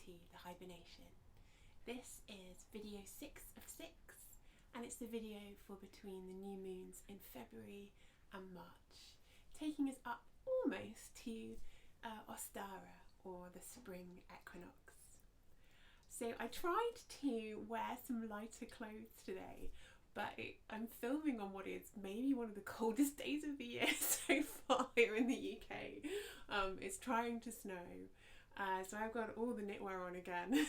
to the HiberNation. This is video 6 of 6, and it's the video for between the new moons in February and March, taking us up almost to Ostara, or the spring equinox. So I tried to wear some lighter clothes today, but I'm filming on what is maybe one of the coldest days of the year so far here in the UK. It's trying to snow, so I've got all the knitwear on again.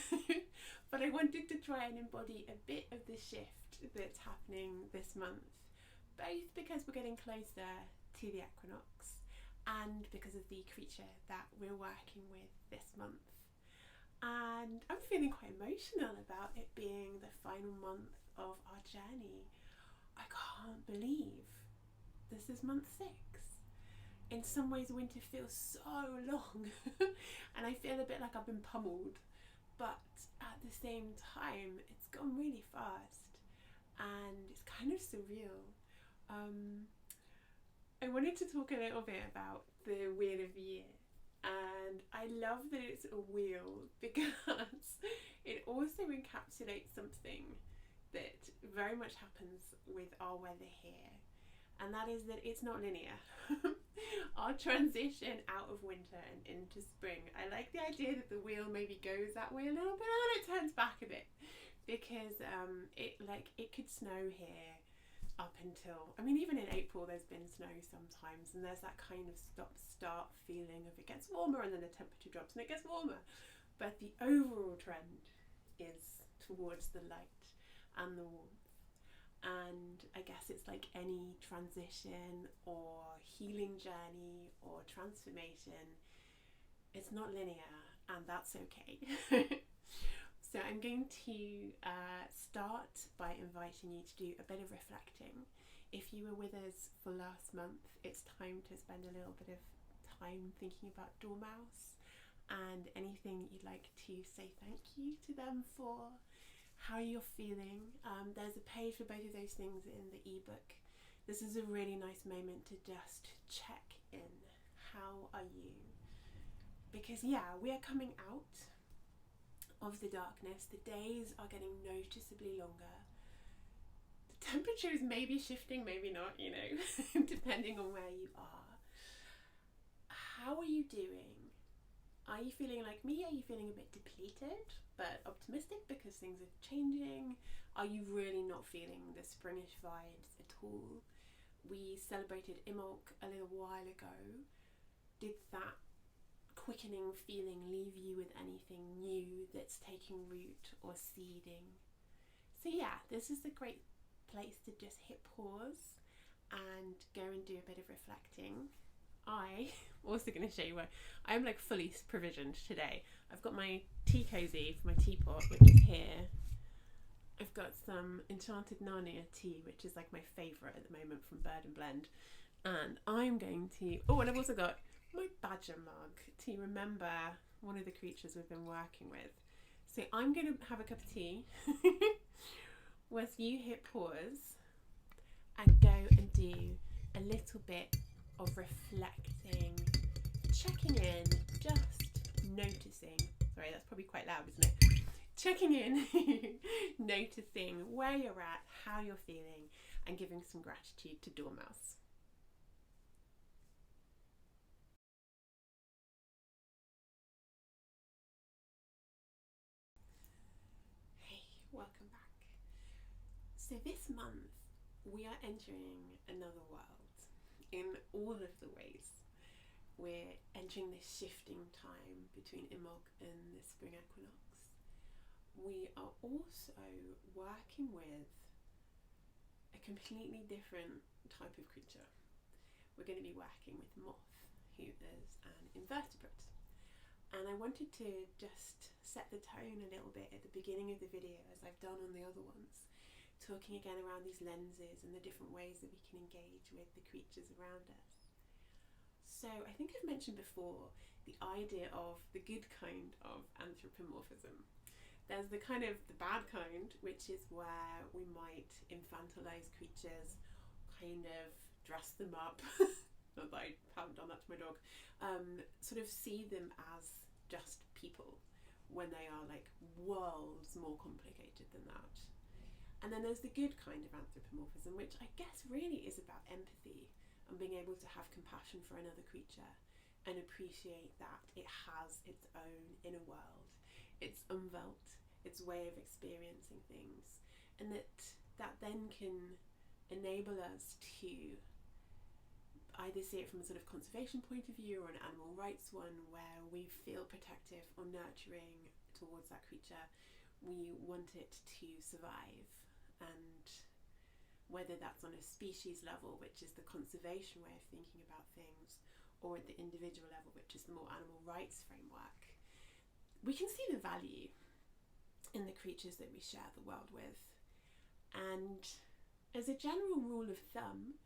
But I wanted to try and embody a bit of the shift that's happening this month, both because we're getting closer to the equinox and because of the creature that we're working with this month. And I'm feeling quite emotional about it being the final month of our journey. I can't believe this is month 6. In some ways winter feels so long and I feel a bit like I've been pummeled, but at the same time it's gone really fast and it's kind of surreal. I wanted to talk a little bit about the Wheel of the Year, and I love that it's a wheel because it also encapsulates something that very much happens with our weather here, and that is that it's not linear. Our transition out of winter and into spring, I like the idea that the wheel maybe goes that way a little bit and then it turns back a bit, because it could snow here up until, I mean, even in April there's been snow sometimes, and there's that kind of stop-start feeling of it gets warmer and then the temperature drops and it gets warmer, but the overall trend is towards the light and the warmth. And I guess it's like any transition or healing journey or transformation, it's not linear, and that's okay. So I'm going to start by inviting you to do a bit of reflecting. If you were with us for last month, it's time to spend a little bit of time thinking about Dormouse and anything you'd like to say thank you to them for, how you're feeling. There's a page for both of those things in the ebook. This is a really nice moment to just check in. How are you? Because yeah, we are coming out of the darkness. The days are getting noticeably longer. The temperatures may be shifting, maybe not, you know, depending on where you are. How are you doing? Are you feeling like me? Are you feeling a bit depleted but optimistic because things are changing? Are you really not feeling the springish vibes at all? We celebrated Imbolc a little while ago. Did that quickening feeling leave you with anything new that's taking root or seeding? So yeah, this is a great place to just hit pause and go and do a bit of reflecting. I'm also going to show you where I'm like fully provisioned today. I've got my tea cozy for my teapot, which is here. I've got some Enchanted Narnia tea, which is like my favourite at the moment from Bird and Blend. And I'm going to, and I've also got my badger mug to remember one of the creatures we've been working with. So I'm going to have a cup of tea whilst you hit pause and go and do a little bit of reflecting, checking in, just noticing. Sorry, that's probably quite loud, isn't it? Checking in, noticing where you're at, how you're feeling, and giving some gratitude to Dormouse. Hey, welcome back. So this month we are entering another world in all of the ways. We're entering this shifting time between Imbolc and the spring equinox. We are also working with a completely different type of creature. We're going to be working with Moth, who is an invertebrate. And I wanted to just set the tone a little bit at the beginning of the video, as I've done on the other ones, talking again around these lenses and the different ways that we can engage with the creatures around us. So I think I've mentioned before the idea of the good kind of anthropomorphism. There's the kind of the bad kind, which is where we might infantilize creatures, kind of dress them up, not that I haven't done that to my dog, sort of see them as just people when they are like worlds more complicated than that. And then there's the good kind of anthropomorphism, which I guess really is about empathy and being able to have compassion for another creature and appreciate that it has its own inner world, its Umwelt, its way of experiencing things, and that then can enable us to either see it from a sort of conservation point of view or an animal rights one, where we feel protective or nurturing towards that creature. We want it to survive, and whether that's on a species level, which is the conservation way of thinking about things, or at the individual level, which is the more animal rights framework, we can see the value in the creatures that we share the world with. And as a general rule of thumb,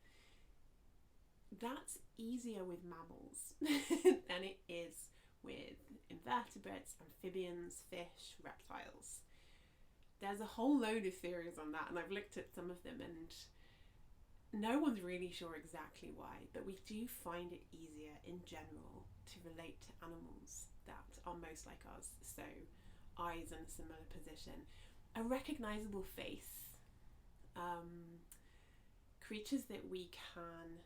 that's easier with mammals than it is with invertebrates, amphibians, fish, reptiles. There's a whole load of theories on that, and I've looked at some of them, and no one's really sure exactly why, but we do find it easier in general to relate to animals that are most like us. So eyes in a similar position, a recognizable face, creatures that we can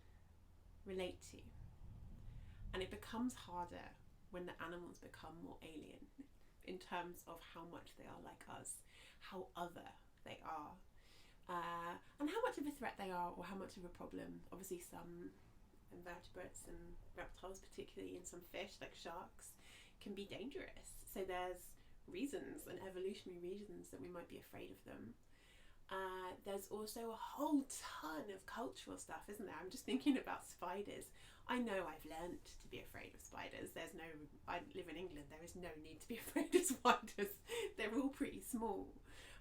relate to. And it becomes harder when the animals become more alien in terms of how much they are like us, how other they are, and how much of a threat they are, or how much of a problem. Obviously some invertebrates and reptiles, particularly in some fish like sharks, can be dangerous. So there's reasons and evolutionary reasons that we might be afraid of them. There's also a whole ton of cultural stuff, isn't there? I'm just thinking about spiders. I know I've learnt to be afraid of spiders. I live in England, there is no need to be afraid of spiders. They're all pretty small.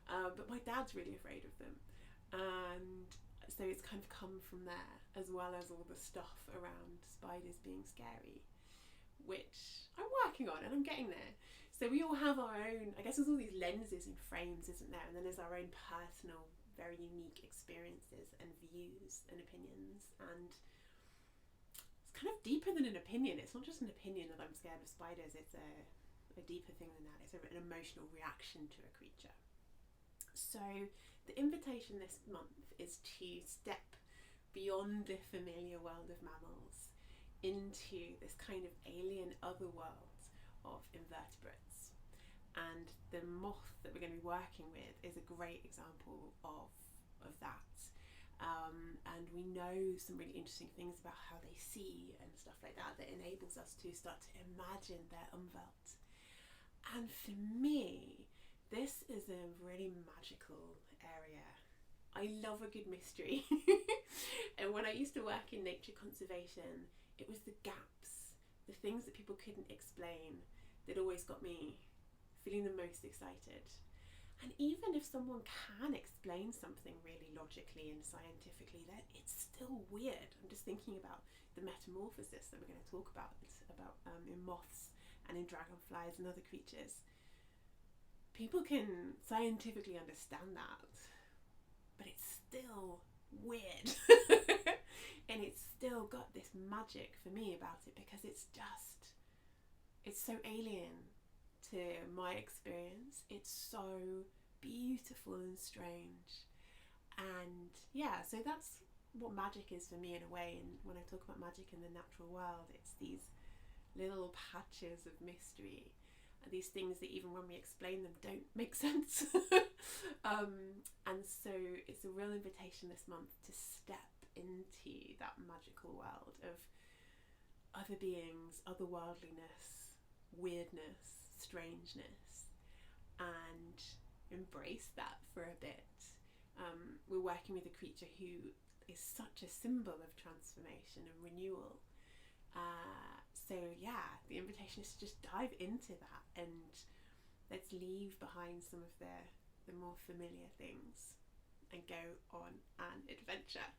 But my dad's really afraid of them. And so it's kind of come from there, as well as all the stuff around spiders being scary, which I'm working on and I'm getting there. So we all have our own, I guess there's all these lenses and frames, isn't there? And then there's our own personal, very unique experiences and views and opinions. And it's kind of deeper than an opinion. It's not just an opinion that I'm scared of spiders. It's a deeper thing than that. It's an emotional reaction to a creature. So the invitation this month is to step beyond the familiar world of mammals into this kind of alien other world of invertebrates. And the moth that we're going to be working with is a great example of that. And we know some really interesting things about how they see and stuff like that enables us to start to imagine their Umwelt. And for me, this is a really magical area. I love a good mystery. And when I used to work in nature conservation, it was the gaps, the things that people couldn't explain, that always got me feeling the most excited. And even if someone can explain something really logically and scientifically, then it's still weird. I'm just thinking about the metamorphosis that we're going to talk about in moths and in dragonflies and other creatures. People can scientifically understand that, but it's still weird. And it's still got this magic for me about it, because it's so alien to my experience. It's so beautiful and strange. And yeah, so that's what magic is for me in a way. And when I talk about magic in the natural world, it's these little patches of mystery, these things that even when we explain them don't make sense. And so it's a real invitation this month to step into that magical world of other beings, otherworldliness, weirdness, strangeness, and embrace that for a bit. We're working with a creature who is such a symbol of transformation and renewal. So yeah, the invitation is to just dive into that, and let's leave behind some of the more familiar things and go on an adventure.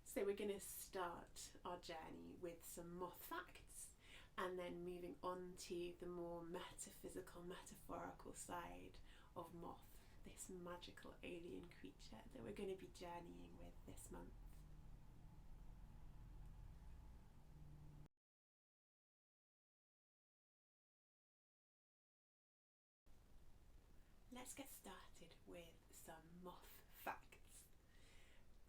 So we're going to start our journey with some moth facts, and then moving on to the more metaphysical, metaphorical side of Moth, this magical alien creature that we're going to be journeying with this month. let's get started with some moth facts.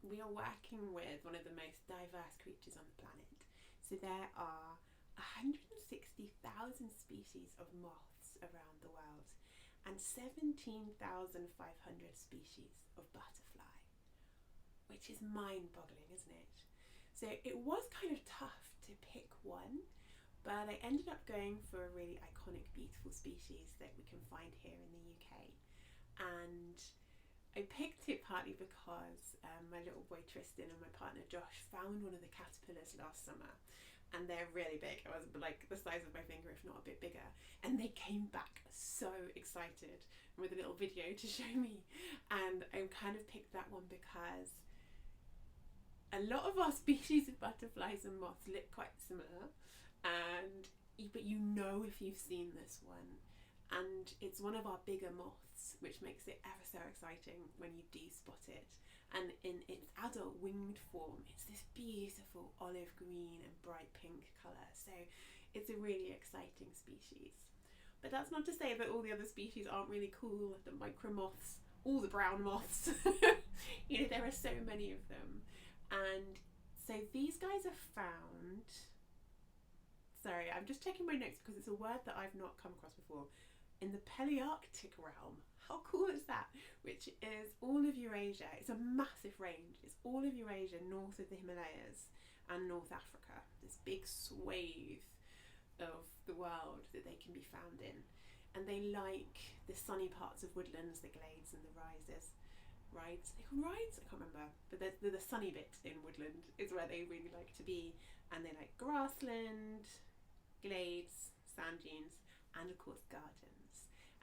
We are working with one of the most diverse creatures on the planet. So there are 160,000 species of moths around the world and 17,500 species of butterfly, which is mind-boggling, isn't it? So it was kind of tough to pick one, but I ended up going for a really iconic, beautiful species that we can find here in the UK. And I picked it partly because my little boy Tristan and my partner Josh found one of the caterpillars last summer, and they're really big. I was like the size of my finger, if not a bit bigger, and they came back so excited with a little video to show me. And I kind of picked that one because a lot of our species of butterflies and moths look quite similar, but you know if you've seen this one, and it's one of our bigger moths, which makes it ever so exciting when you do spot it. And in its adult winged form, it's this beautiful olive green and bright pink colour. So it's a really exciting species. But that's not to say that all the other species aren't really cool. The micro moths, all the brown moths, you know, there are so many of them. And so these guys are found, sorry, I'm just checking my notes because it's a word that I've not come across before, in the Palearctic realm. How cool is that? Which is all of Eurasia. It's a massive range. It's all of Eurasia, north of the Himalayas, and North Africa. This big swathe of the world that they can be found in. And they like the sunny parts of woodlands, the glades and the rises. Rides? Are they called rides? I can't remember. But the sunny bit in woodland is where they really like to be. And they like grassland, glades, sand dunes, and of course gardens.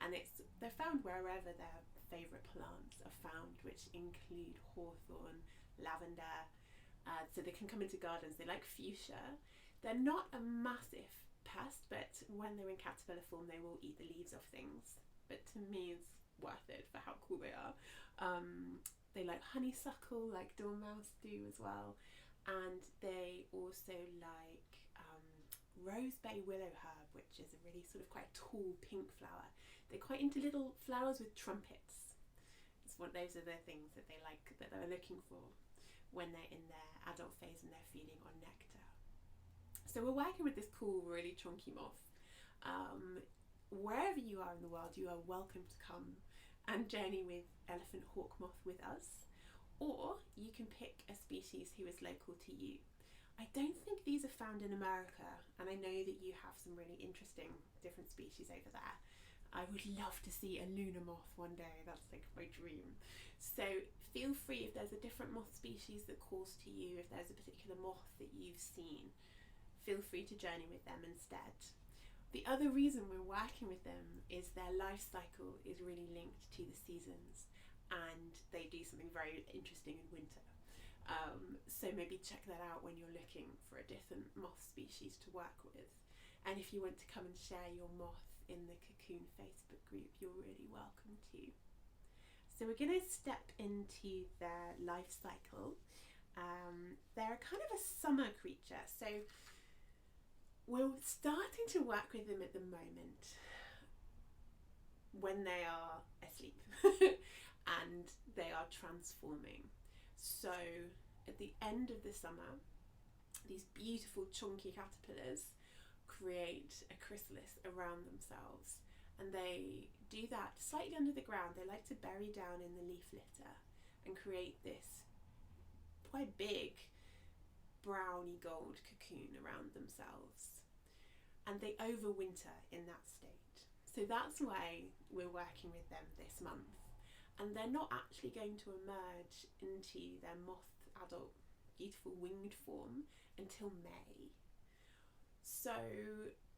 And they're found wherever their favourite plants are found, which include hawthorn, lavender. So they can come into gardens. They like fuchsia. They're not a massive pest, but when they're in caterpillar form, they will eat the leaves off things. But to me, it's worth it for how cool they are. They like honeysuckle, like dormouse do as well. And they also like rose bay willow herb, which is a really sort of quite tall pink flower. They're quite into little flowers with trumpets. Those are the things that they like, that they're looking for when they're in their adult phase and they're feeding on nectar. So we're working with this cool, really chunky moth. Wherever you are in the world, you are welcome to come and journey with elephant hawk moth with us, or you can pick a species who is local to you. I don't think these are found in America, and I know that you have some really interesting different species over there. I would love to see a lunar moth one day. That's like my dream. So feel free, if there's a different moth species that calls to you, if there's a particular moth that you've seen, feel free to journey with them instead. The other reason we're working with them is their life cycle is really linked to the seasons, and they do something very interesting in winter. So maybe check that out when you're looking for a different moth species to work with. And if you want to come and share your moth in the Cocoon Facebook group, you're really welcome to. So we're going to step into their life cycle. They're kind of a summer creature, so we're starting to work with them at the moment when they are asleep and they are transforming. So at the end of the summer, these beautiful chunky caterpillars create a chrysalis around themselves, and they do that slightly under the ground. They like to bury down in the leaf litter and create this quite big browny gold cocoon around themselves, and they overwinter in that state. So that's why we're working with them this month, and they're not actually going to emerge into their moth adult beautiful winged form until May. So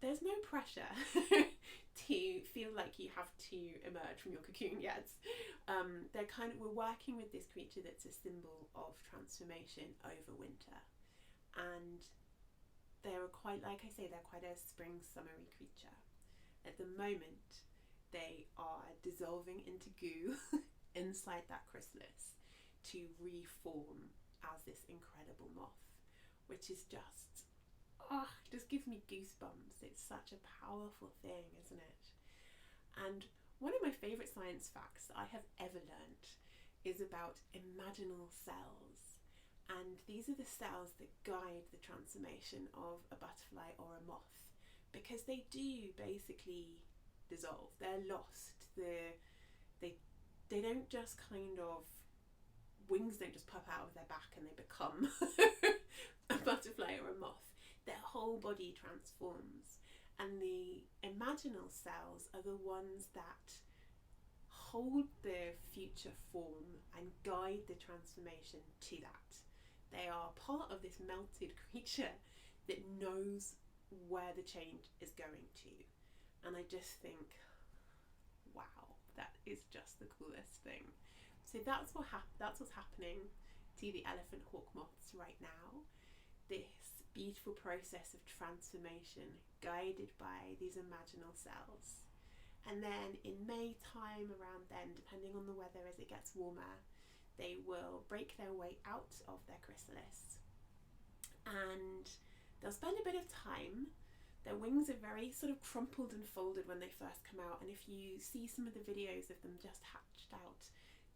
there's no pressure to feel like you have to emerge from your cocoon yet. We're working with this creature that's a symbol of transformation over winter, and they're quite, like I say, they're quite a spring summery creature. At the moment, they are dissolving into goo inside that chrysalis to reform as this incredible moth, which is just gives me goosebumps. It's such a powerful thing, isn't it? And one of my favourite science facts that I have ever learnt is about imaginal cells. And these are the cells that guide the transformation of a butterfly or a moth, because they do basically dissolve. They're lost. They don't just kind of, wings don't just pop out of their back and they become a butterfly or a moth. Their whole body transforms. And the imaginal cells are the ones that hold the future form and guide the transformation to that. They are part of this melted creature that knows where the change is going to. And I just think, wow, that is just the coolest thing. So that's what's happening to the elephant hawk moths right now. This beautiful process of transformation guided by these imaginal cells. And then in May time, around then, depending on the weather as it gets warmer, they will break their way out of their chrysalis and they'll spend a bit of time. Their wings are very sort of crumpled and folded when they first come out, and if you see some of the videos of them just hatched out,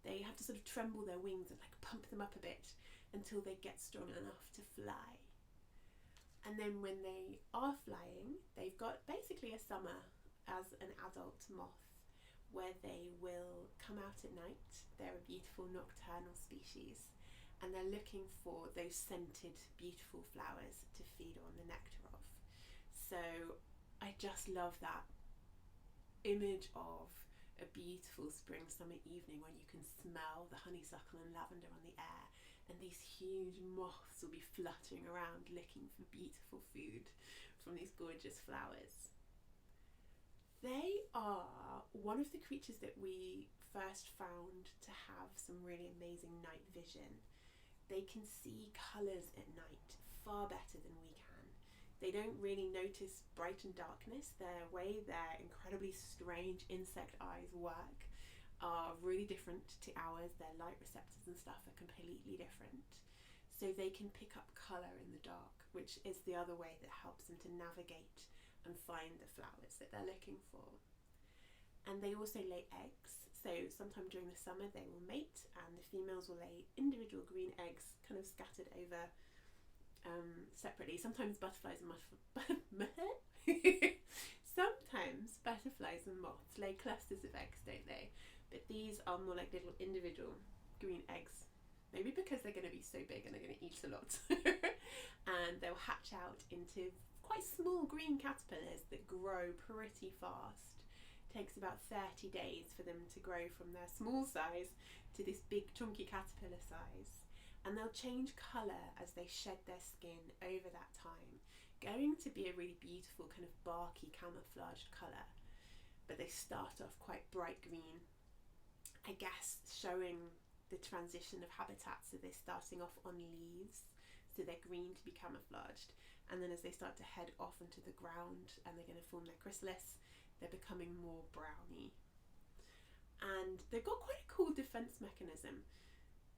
they have to sort of tremble their wings and like pump them up a bit until they get strong enough to fly. And then when they are flying, they've got basically a summer as an adult moth where they will come out at night. They're a beautiful nocturnal species and they're looking for those scented beautiful flowers to feed on the nectar of. So I just love that image of a beautiful spring summer evening when you can smell the honeysuckle and lavender on the air, and these huge moths will be fluttering around looking for beautiful food from these gorgeous flowers. They are one of the creatures that we first found to have some really amazing night vision. They can see colours at night far better than we can. They don't really notice bright and darkness. The way their incredibly strange insect eyes work are really different to ours. Their light receptors and stuff are completely different. So they can pick up colour in the dark, which is the other way that helps them to navigate and find the flowers that they're looking for. And they also lay eggs. So sometime during the summer they will mate, and the females will lay individual green eggs kind of scattered over separately. Sometimes butterflies and sometimes butterflies and moths lay clusters of eggs, don't they? But these are more like little individual green eggs, maybe because they're going to be so big and they're going to eat a lot. And they'll hatch out into quite small green caterpillars that grow pretty fast. It takes about 30 days for them to grow from their small size to this big chunky caterpillar size. And they'll change colour as they shed their skin over that time, going to be a really beautiful kind of barky camouflaged colour. But they start off quite bright green, I guess showing the transition of habitat. So they're starting off on leaves, so they're green to be camouflaged, and then as they start to head off into the ground and they're going to form their chrysalis, they're becoming more browny. And they've got quite a cool defence mechanism.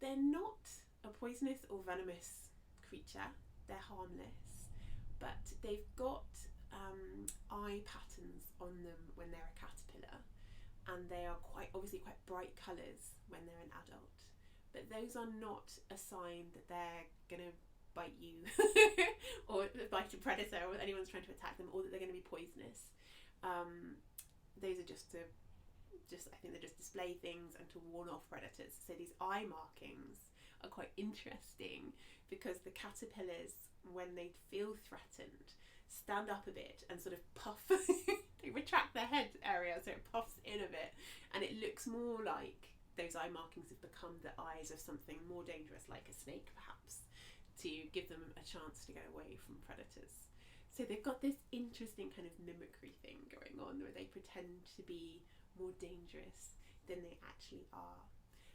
They're not a poisonous or venomous creature, they're harmless, but they've got eye patterns on them when they're a caterpillar, and they are obviously quite bright colours when they're an adult. But those are not a sign that they're going to bite you or bite a predator or anyone's trying to attack them, or that they're going to be poisonous. Those are just I think they're just display things and to warn off predators. So these eye markings are quite interesting because the caterpillars, when they feel threatened, stand up a bit and sort of puff. They retract their head area so it puffs in a bit, and it looks more like those eye markings have become the eyes of something more dangerous, like a snake perhaps, to give them a chance to get away from predators. So they've got this interesting kind of mimicry thing going on where they pretend to be more dangerous than they actually are.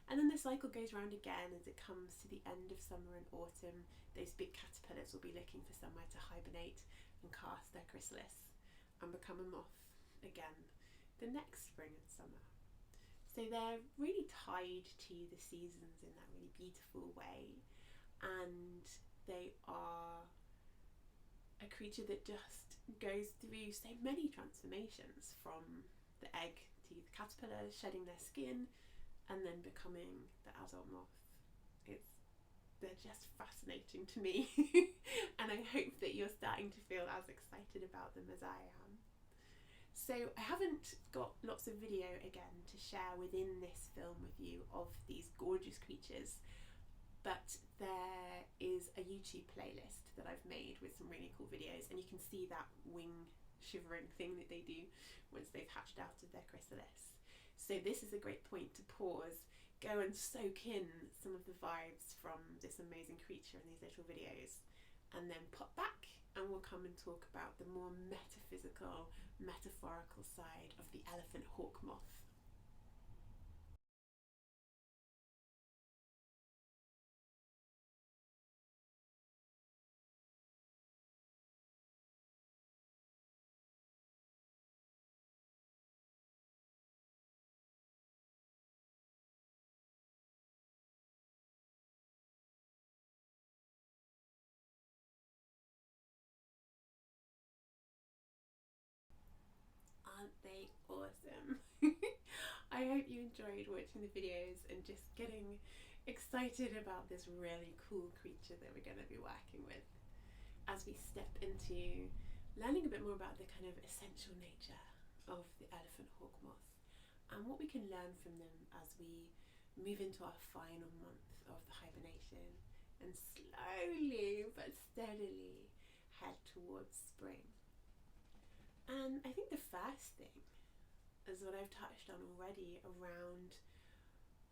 And then the cycle goes round again as it comes to the end of summer and autumn. Those big caterpillars will be looking for somewhere to hibernate and cast their chrysalis and become a moth again the next spring and summer. So they're really tied to the seasons in that really beautiful way, and they are a creature that just goes through so many transformations from the egg to the caterpillar shedding their skin and then becoming the adult moth. They're just fascinating to me and I hope that you're starting to feel as excited about them as I am. So I haven't got lots of video again to share within this film with you of these gorgeous creatures, but there is a YouTube playlist that I've made with some really cool videos, and you can see that wing shivering thing that they do once they've hatched out of their chrysalis. So this is a great point to pause, go and soak in some of the vibes from this amazing creature in these little videos, and then pop back and we'll come and talk about the more metaphysical, metaphorical side of the elephant hawk moth. Aren't they awesome? I hope you enjoyed watching the videos and just getting excited about this really cool creature that we're going to be working with as we step into learning a bit more about the kind of essential nature of the elephant hawk moth and what we can learn from them as we move into our final month of the hibernation and slowly but steadily head towards spring. And I think the first thing is what I've touched on already around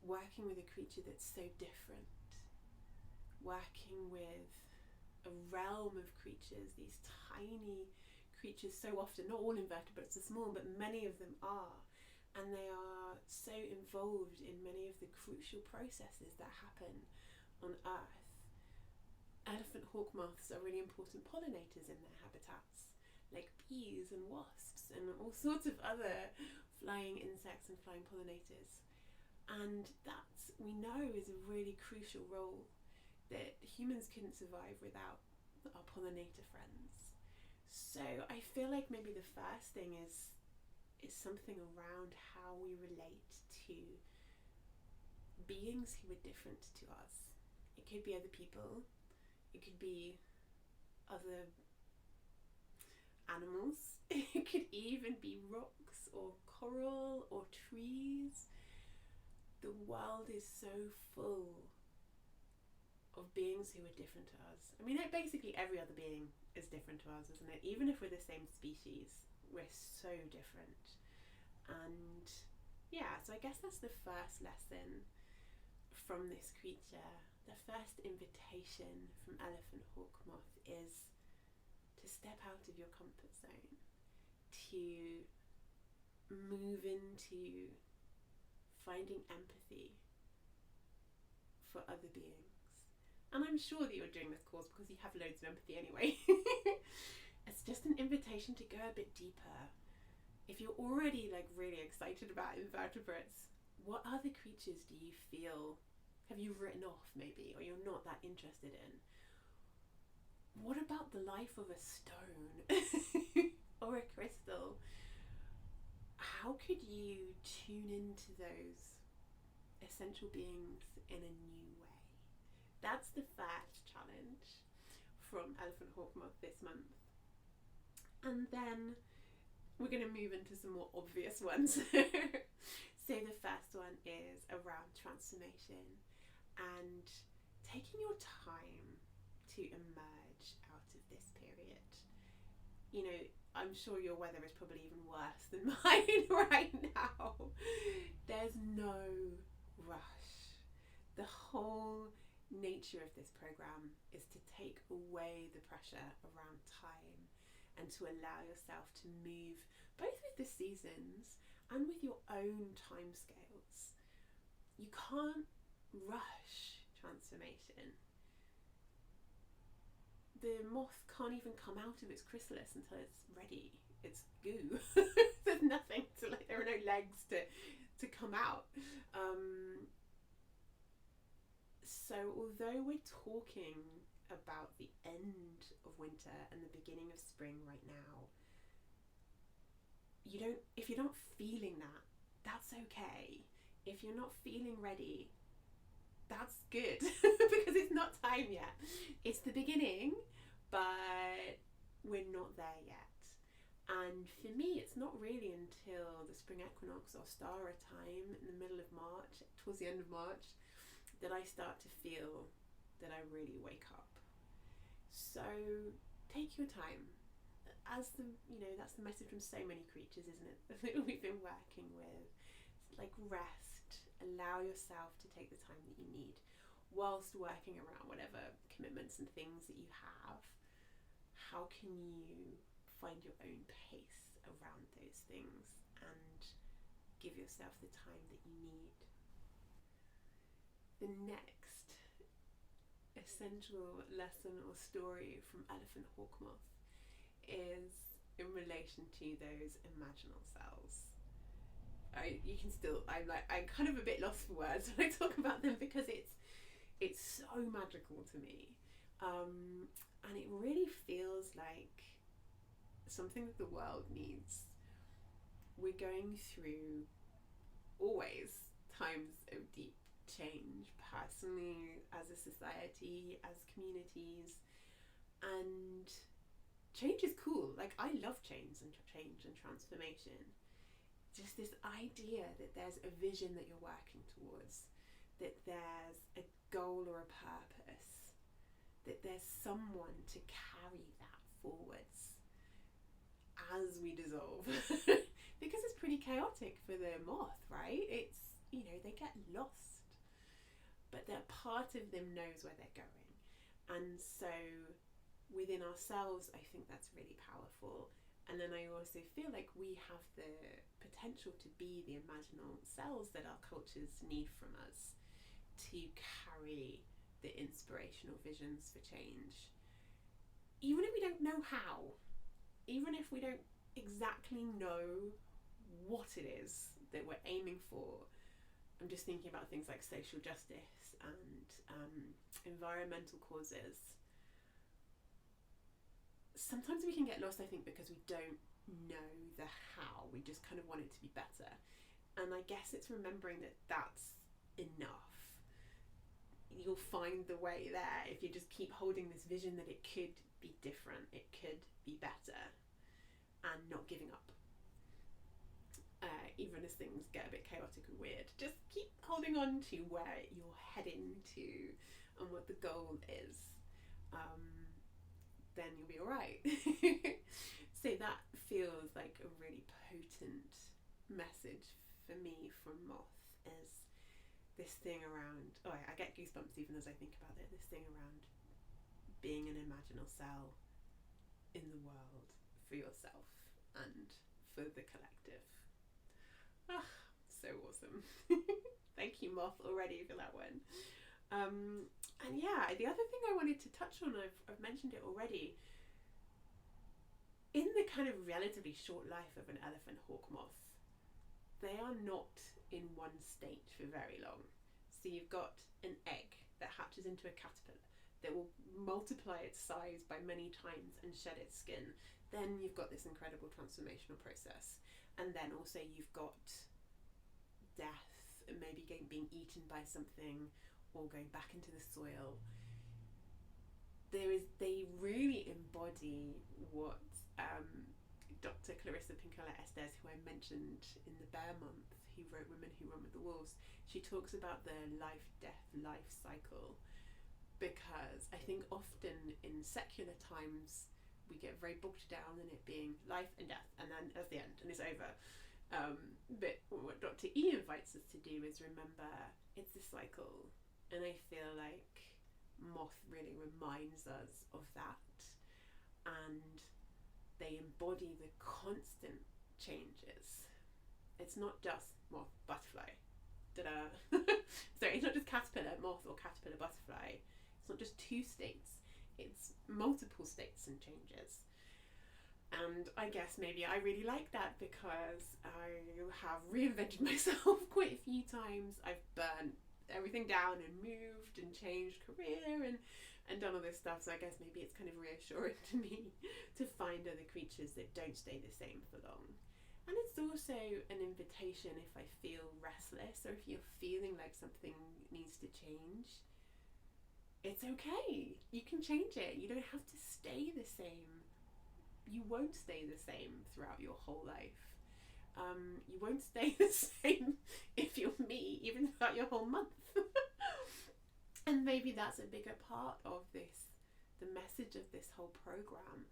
working with a creature that's so different, working with a realm of creatures, these tiny creatures, so often, not all invertebrates are small, but many of them are, and they are so involved in many of the crucial processes that happen on Earth. Elephant hawk moths are really important pollinators in their habitats, like bees and wasps and all sorts of other flying insects and flying pollinators. And that, we know, is a really crucial role that humans couldn't survive without our pollinator friends. So I feel like maybe the first thing is something around how we relate to beings who are different to us. It could be other people, it could be other animals, it could even be rocks or coral or trees. The world is so full of beings who are different to us. I mean, basically every other being is different to us, isn't it? Even if we're the same species, we're so different. And yeah, so I guess that's the first lesson from this creature. The first invitation from elephant hawk moth is to step out of your comfort zone, to move into finding empathy for other beings. And I'm sure that you're doing this course because you have loads of empathy anyway. It's just an invitation to go a bit deeper. If you're already like really excited about invertebrates, what other creatures do you feel have you written off maybe, or you're not that interested in? What about the life of a stone or a crystal? How could you tune into those essential beings in a new way? That's the first challenge from elephant hawk moth this month. And then we're going to move into some more obvious ones. So the first one is around transformation and taking your time to emerge out of this period. You know, I'm sure your weather is probably even worse than mine right now. There's no rush. The whole nature of this program is to take away the pressure around time and to allow yourself to move both with the seasons and with your own timescales. You can't rush transformation. The moth can't even come out of its chrysalis until it's ready. It's goo. There's nothing to, like, there are no legs to come out. So although we're talking about the end of winter and the beginning of spring right now, if you're not feeling that, that's okay. If you're not feeling ready, that's good because it's not time yet. It's the beginning, but we're not there yet. And for me, it's not really until the spring equinox or Stara time in the middle of March, towards the end of March, that I start to feel that I really wake up. So take your time. As the, that's the message from so many creatures, isn't it? That we've been working with. It's like rest. Allow yourself to take the time that you need whilst working around whatever commitments and things that you have. How can you find your own pace around those things and give yourself the time that you need? The next essential lesson or story from Elephant Hawk Moth is in relation to those imaginal cells. I'm kind of a bit lost for words when I talk about them because it's so magical to me, and it really feels like something that the world needs. We're going through always times of deep change, personally, as a society, as communities, and change is cool. Like, I love change and transformation. Just this idea that there's a vision that you're working towards, that there's a goal or a purpose, that there's someone to carry that forwards as we dissolve. Because it's pretty chaotic for the moth, right? It's, they get lost, but that part of them knows where they're going. And so within ourselves, I think that's really powerful. And then I also feel like we have the potential to be the imaginal cells that our cultures need from us to carry the inspirational visions for change. Even if we don't know how, even if we don't exactly know what it is that we're aiming for. I'm just thinking about things like social justice and environmental causes. Sometimes we can get lost, I think, because we don't know the how. We just kind of want it to be better. And I guess it's remembering that that's enough. You'll find the way there if you just keep holding this vision that it could be different, it could be better, and not giving up. Even as things get a bit chaotic and weird, just keep holding on to where you're heading to and what the goal is. Then you'll be alright. So that feels like a really potent message for me from Moth, is this thing around, I get goosebumps even as I think about it, this thing around being an imaginal cell in the world for yourself and for the collective. So awesome. Thank you, Moth, already for that one. And yeah, the other thing I wanted to touch on, I've mentioned it already. In the kind of relatively short life of an elephant hawk moth, they are not in one state for very long. So you've got an egg that hatches into a caterpillar that will multiply its size by many times and shed its skin. Then you've got this incredible transformational process. And then also you've got death, and maybe being eaten by something or going back into the soil. They really embody what Dr. Clarissa Pinkola Estes, who I mentioned in the Bear Month, who wrote Women Who Run with the Wolves, she talks about the life, death, life cycle. Because I think often in secular times we get very bogged down in it being life and death, and then that's the end and it's over. But what Dr. E invites us to do is remember it's a cycle, and I feel like Moth really reminds us of that, and they embody the constant changes. It's not just moth, butterfly. Sorry, it's not just caterpillar, moth, or caterpillar, butterfly. It's not just two states, it's multiple states and changes. And I guess maybe I really like that because I have reinvented myself quite a few times. I've burnt everything down and moved and changed career and done all this stuff. So I guess maybe it's kind of reassuring to me to find other creatures that don't stay the same for long. And it's also an invitation if I feel restless or if you're feeling like something needs to change. It's okay. You can change it. You don't have to stay the same. You won't stay the same throughout your whole life. You won't stay the same if you're me, even throughout your whole month. And maybe that's a bigger part of this, the message of this whole program.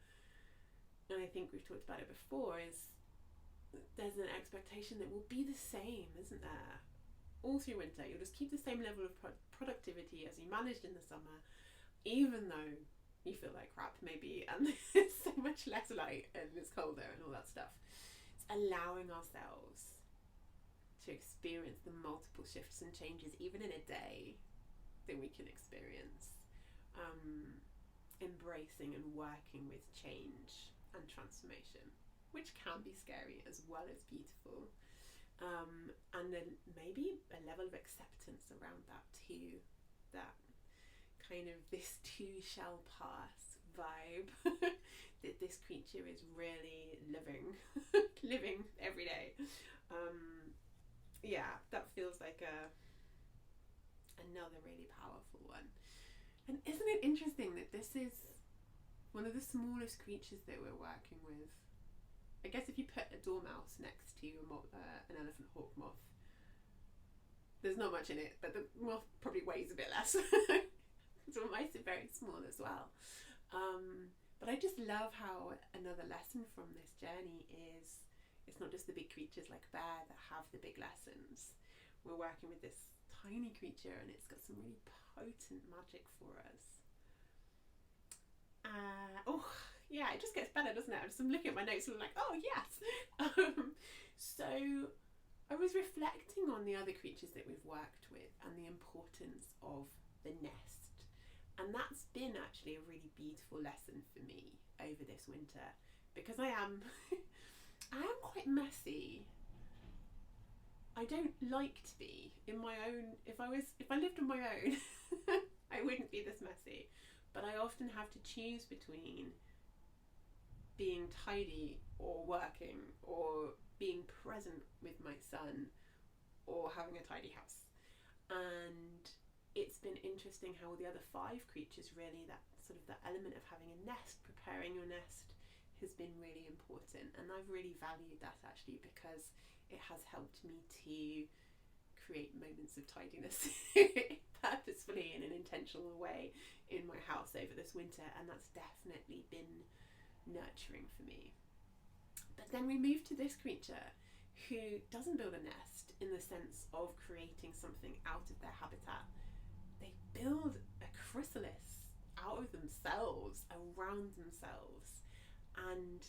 And I think we've talked about it before, is there's an expectation that will be the same, isn't there? All through winter, you'll just keep the same level of productivity as you managed in the summer, even though you feel like crap maybe, and there's so much less light and it's colder and all that stuff. It's allowing ourselves to experience the multiple shifts and changes, even in a day, that we can experience. Embracing and working with change and transformation, which can be scary as well as beautiful. And then maybe a level of acceptance around that too, that kind of this too shall pass vibe that this creature is really living living every day. Yeah, that feels like another really powerful one. And isn't it interesting that this is one of the smallest creatures that we're working with? I guess if you put a dormouse next to an elephant hawk moth, there's not much in it, but the moth probably weighs a bit less. So mice are very small as well. But I just love how another lesson from this journey is, it's not just the big creatures like a bear that have the big lessons. We're working with this tiny creature and it's got some really potent magic for us. Yeah, it just gets better, doesn't it? I'm looking at my notes and I'm like, oh yes. So I was reflecting on the other creatures that we've worked with and the importance of the nest. And that's been actually a really beautiful lesson for me over this winter, because I am quite messy. I don't like to be in my own. If I lived on my own, I wouldn't be this messy. But I often have to choose between being tidy or working, or being present with my son, or having a tidy house. And it's been interesting how the other 5 creatures, really, that sort of that element of having a nest, preparing your nest, has been really important. And I've really valued that actually, because it has helped me to create moments of tidiness purposefully in an intentional way in my house over this winter, and that's definitely been nurturing for me. But then we move to this creature who doesn't build a nest in the sense of creating something out of their habitat. They build a chrysalis out of themselves, around themselves, and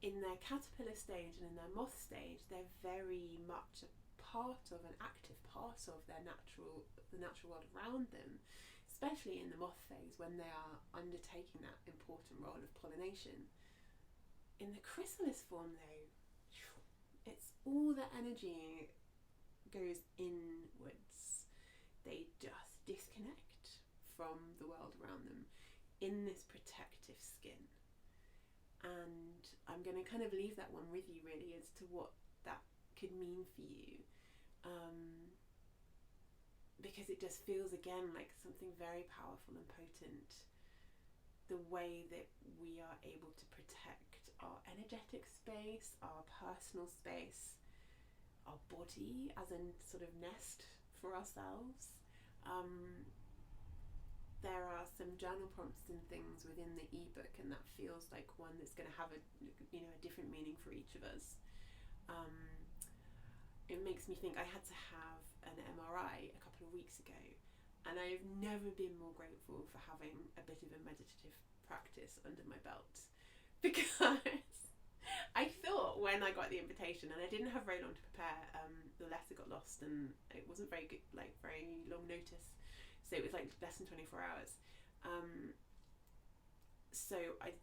in their caterpillar stage and in their moth stage, they're very much a part of, an active part of the natural world around them, especially in the moth phase when they are undertaking that important role of pollination. In the chrysalis form though, it's all the energy goes inwards. They just disconnect from the world around them in this protective skin. And I'm going to kind of leave that one with you, really, as to what that could mean for you. Because it just feels, again, like something very powerful and potent. The way that we are able to protect our energetic space, our personal space, our body as a sort of nest for ourselves. There are some journal prompts and things within the ebook, and that feels like one that's going to have a different meaning for each of us. It makes me think, I had to have an MRI a couple of weeks ago, and I've never been more grateful for having a bit of a meditative practice under my belt, because I thought when I got the invitation, and I didn't have very long to prepare, the letter got lost and it wasn't very good, like very long notice, so it was like less than 24 hours. So I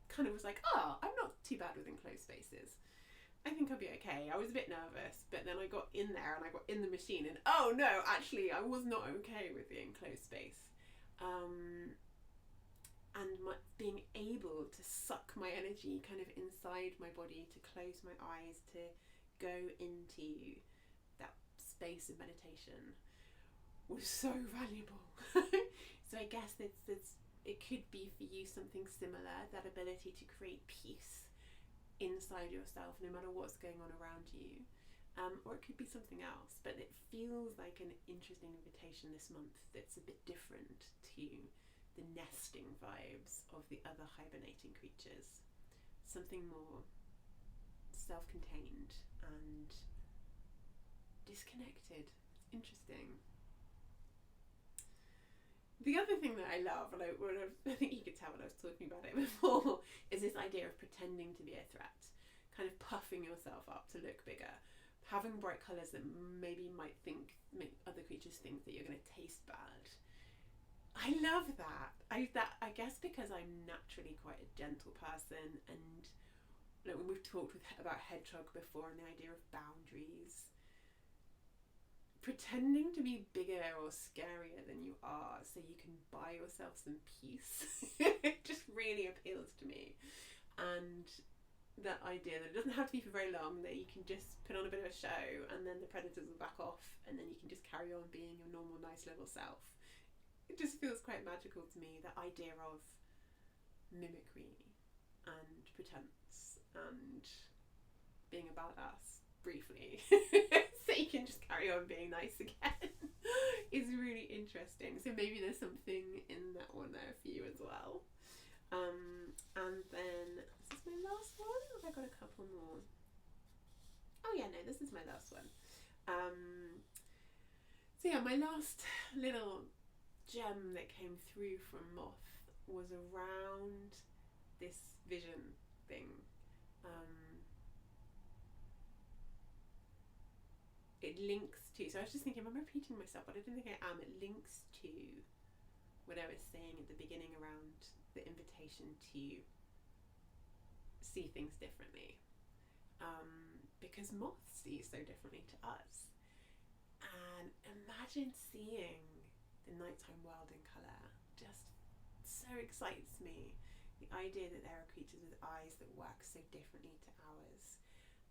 kind of was like, oh, I'm not too bad with enclosed spaces. I think I'll be okay. I was a bit nervous, but then I got in there and I got in the machine, and oh no, actually I was not okay with the enclosed space. and being able to suck my energy kind of inside my body, to close my eyes, to go into that space of meditation was so valuable. So I guess it could be for you something similar, that ability to create peace inside yourself no matter what's going on around you. Or it could be something else, but it feels like an interesting invitation this month that's a bit different to the nesting vibes of the other hibernating creatures. Something more self-contained and disconnected. It's interesting. The other thing that I love, and I think you could tell when I was talking about it before, is this idea of pretending to be a threat, kind of puffing yourself up to look bigger, having bright colours that maybe make other creatures think that you're going to taste bad. I love that. I guess because I'm naturally quite a gentle person, and when we've talked about hedgehog before and the idea of boundaries, pretending to be bigger or scarier than you are so you can buy yourself some peace it just really appeals to me. And that idea that it doesn't have to be for very long, that you can just put on a bit of a show and then the predators will back off and then you can just carry on being your normal nice little self. It just feels quite magical to me, that idea of mimicry and pretense and being a badass briefly so you can just carry on being nice again is really interesting. So maybe there's something in that one there for you as well. And then, is this my last one? Or have I got a couple more? Oh yeah, no, this is my last one. So yeah, my last little gem that came through from Moth was around this vision thing. It links to, so I was just thinking, I'm repeating myself, but I don't think I am. It links to what I was saying at the beginning around the invitation to see things differently. Because moths see so differently to us. And imagine seeing the nighttime world in colour. Just so excites me. The idea that there are creatures with eyes that work so differently to ours.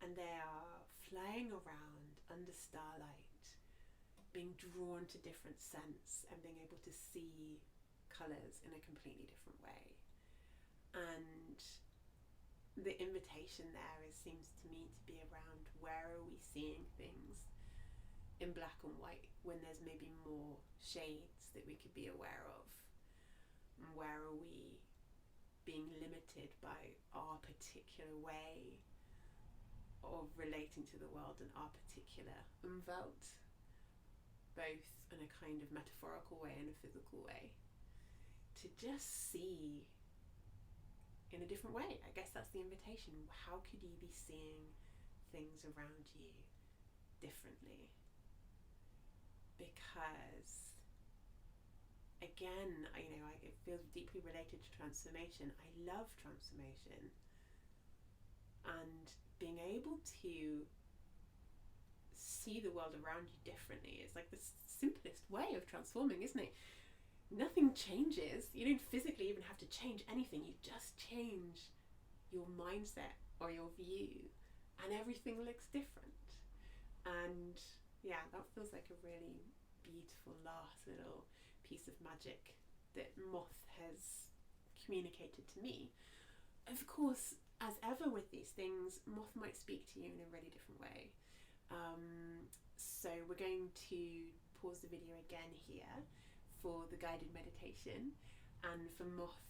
And they are flying around under starlight, being drawn to different scents and being able to see colours in a completely different way. And the invitation there seems to me to be around, where are we seeing things in black and white when there's maybe more shades that we could be aware of? And where are we being limited by our particular way of relating to the world and our particular umwelt, both in a kind of metaphorical way and a physical way, to just see in a different way. I guess that's the invitation. How could you be seeing things around you differently? Because again, it feels deeply related to transformation. I love transformation, and being able to see the world around you differently is like the simplest way of transforming, isn't it? Nothing changes. You don't physically even have to change anything. You just change your mindset or your view and everything looks different. And yeah, that feels like a really beautiful last little piece of magic that Moth has communicated to me. Of course, as ever with these things, Moth might speak to you in a really different way. So we're going to pause the video again here for the guided meditation, and for Moth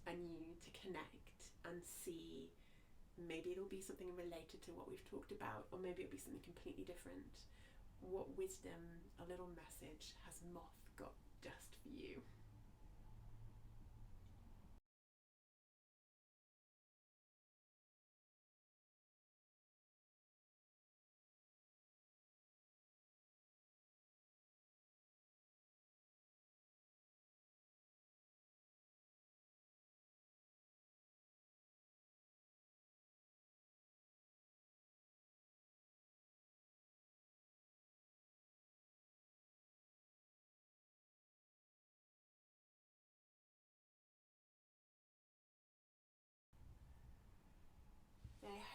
and you to connect and see, maybe it'll be something related to what we've talked about, or maybe it'll be something completely different. What wisdom, a little message has Moth got just for you?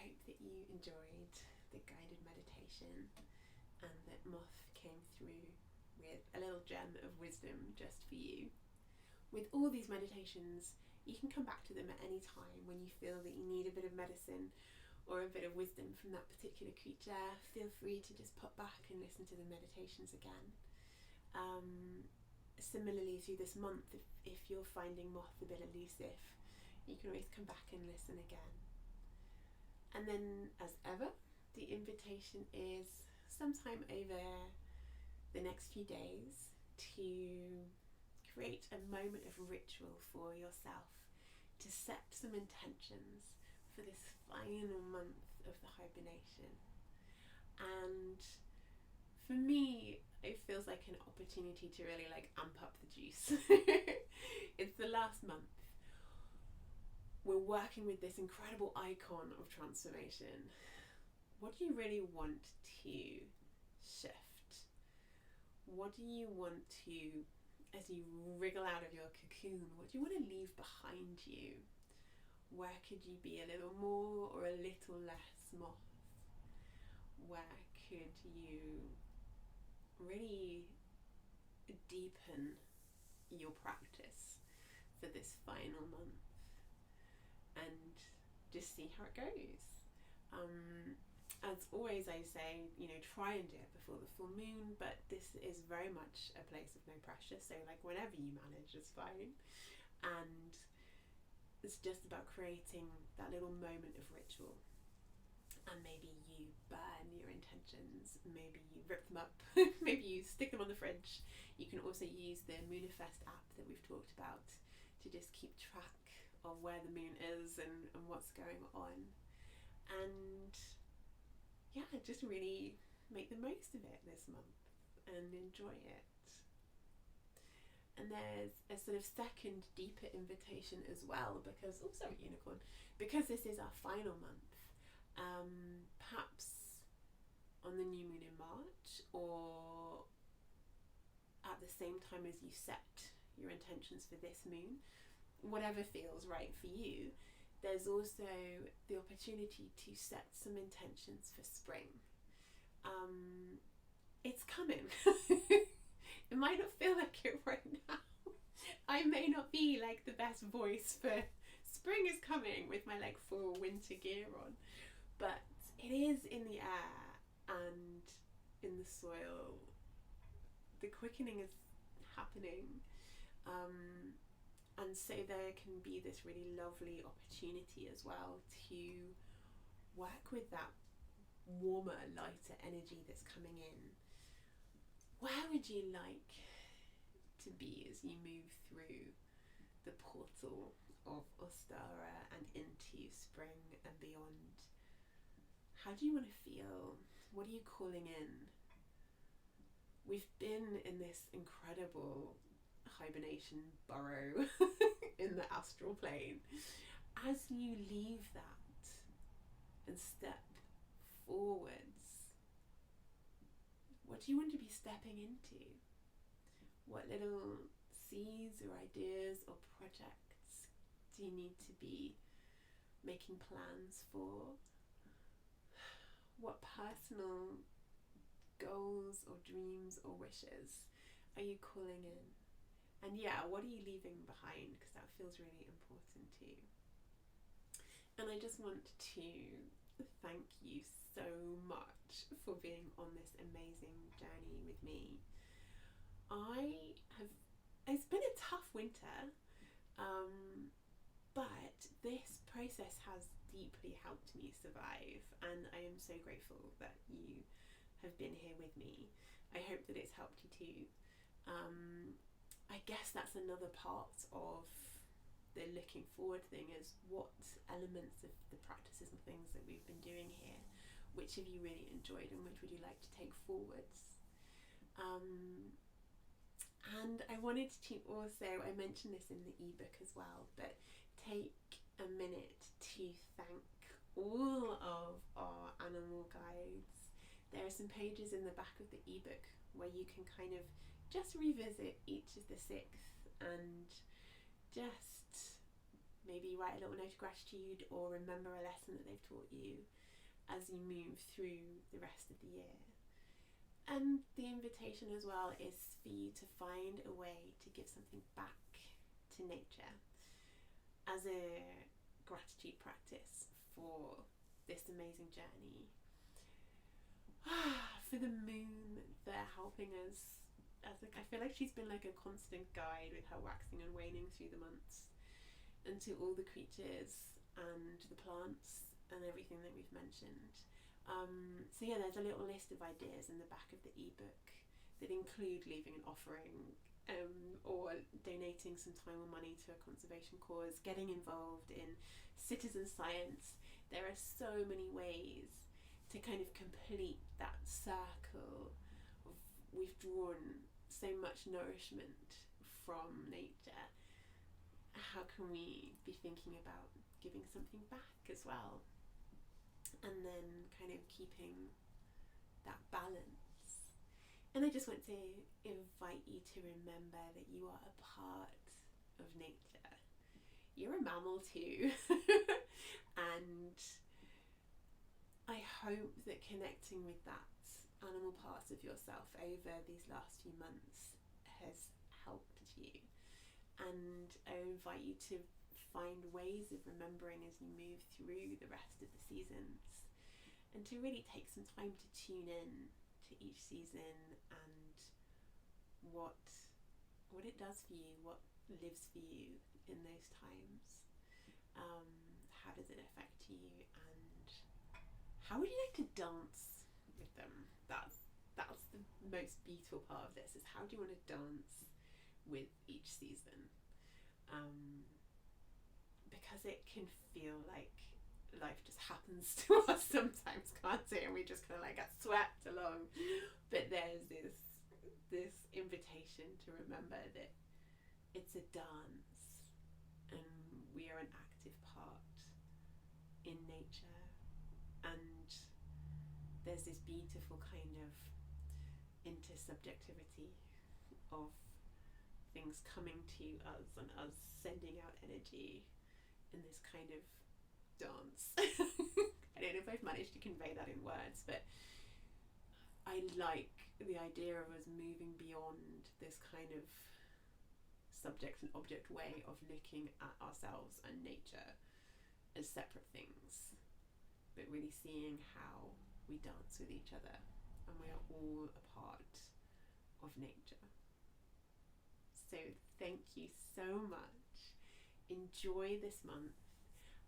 hope that you enjoyed the guided meditation and that Moth came through with a little gem of wisdom just for you. With all these meditations, you can come back to them at any time when you feel that you need a bit of medicine or a bit of wisdom from that particular creature. Feel free to just pop back and listen to the meditations again. Similarly, through this month, if you're finding Moth a bit elusive, you can always come back and listen again. And then, as ever, the invitation is sometime over the next few days to create a moment of ritual for yourself, to set some intentions for this final month of the hibernation. And for me, it feels like an opportunity to really amp up the juice. It's the last month. We're working with this incredible icon of transformation. What do you really want to shift? What do you want to, as you wriggle out of your cocoon, what do you want to leave behind you? Where could you be a little more or a little less Moth? Where could you really deepen your practice for this final month and just see how it goes? As always, I say, try and do it before the full moon, but this is very much a place of no pressure, so whenever you manage is fine. And it's just about creating that little moment of ritual. And maybe you burn your intentions, maybe you rip them up, maybe you stick them on the fridge. You can also use the Moonifest app that we've talked about to just keep track of where the moon is and what's going on. And just really make the most of it this month and enjoy it. And there's a sort of second, deeper invitation as well, because, unicorn, because this is our final month. Perhaps on the new moon in March, or at the same time as you set your intentions for this moon, whatever feels right for you, there's also the opportunity to set some intentions for spring. It's coming. It might not feel like it right now. I may not be the best voice for spring is coming with my full winter gear on, but it is in the air and in the soil. The quickening is happening. And so there can be this really lovely opportunity as well to work with that warmer, lighter energy that's coming in. Where would you like to be as you move through the portal of Ostara and into spring and beyond? How do you want to feel? What are you calling in? We've been in this incredible hibernation burrow in the astral plane. As you leave that and step forwards, what do you want to be stepping into? What little seeds or ideas or projects do you need to be making plans for? What personal goals or dreams or wishes are you calling in? And what are you leaving behind? Because that feels really important too. And I just want to thank you so much for being on this amazing journey with me. It's been a tough winter, but this process has deeply helped me survive, and I am so grateful that you have been here with me. I hope that it's helped you too. I guess that's another part of the looking forward thing, is what elements of the practices and things that we've been doing here, which have you really enjoyed and which would you like to take forwards? And I wanted to also, I mentioned this in the ebook as well, but take a minute to thank all of our animal guides. There are some pages in the back of the ebook where you can kind of just revisit each of the 6 and just maybe write a little note of gratitude or remember a lesson that they've taught you as you move through the rest of the year. And the invitation as well is for you to find a way to give something back to nature as a gratitude practice for this amazing journey. For the moon, they're helping us. I feel like she's been like a constant guide with her waxing and waning through the months, and to all the creatures and the plants and everything that we've mentioned. So yeah, there's a little list of ideas in the back of the ebook that include leaving an offering, or donating some time or money to a conservation cause, getting involved in citizen science. There are so many ways to kind of complete that circle of, we've drawn so much nourishment from nature. How can we be thinking about giving something back as well? And then kind of keeping that balance. And I just want to invite you to remember that you are a part of nature. You're a mammal too. And I hope that connecting with that animal part of yourself over these last few months has helped you. And I invite you to find ways of remembering as you move through the rest of the seasons, and to really take some time to tune in to each season and what it does for you, what lives for you in those times. How does it affect you, and how would you like to dance with them? That's the most beautiful part of this, is how do you want to dance with each season? Because it can feel like life just happens to us sometimes, can't it? And we just kind of like get swept along. But there's this invitation to remember that it's a dance, and we are an active part in nature, and there's this beautiful kind of intersubjectivity of things coming to us and us sending out energy in this kind of dance. I don't know if I've managed to convey that in words, but I like the idea of us moving beyond this kind of subject and object way of looking at ourselves and nature as separate things, but really seeing how we dance with each other, and we are all a part of nature. So thank you so much. Enjoy this month,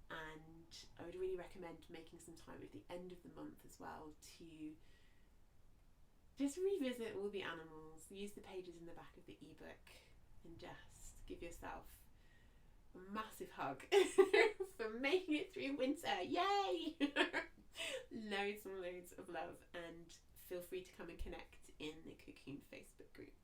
and I would really recommend making some time at the end of the month as well to just revisit all the animals, use the pages in the back of the ebook, and just give yourself a massive hug for making it through winter. Yay! Loads and loads of love, and feel free to come and connect in the Cocoon Facebook group.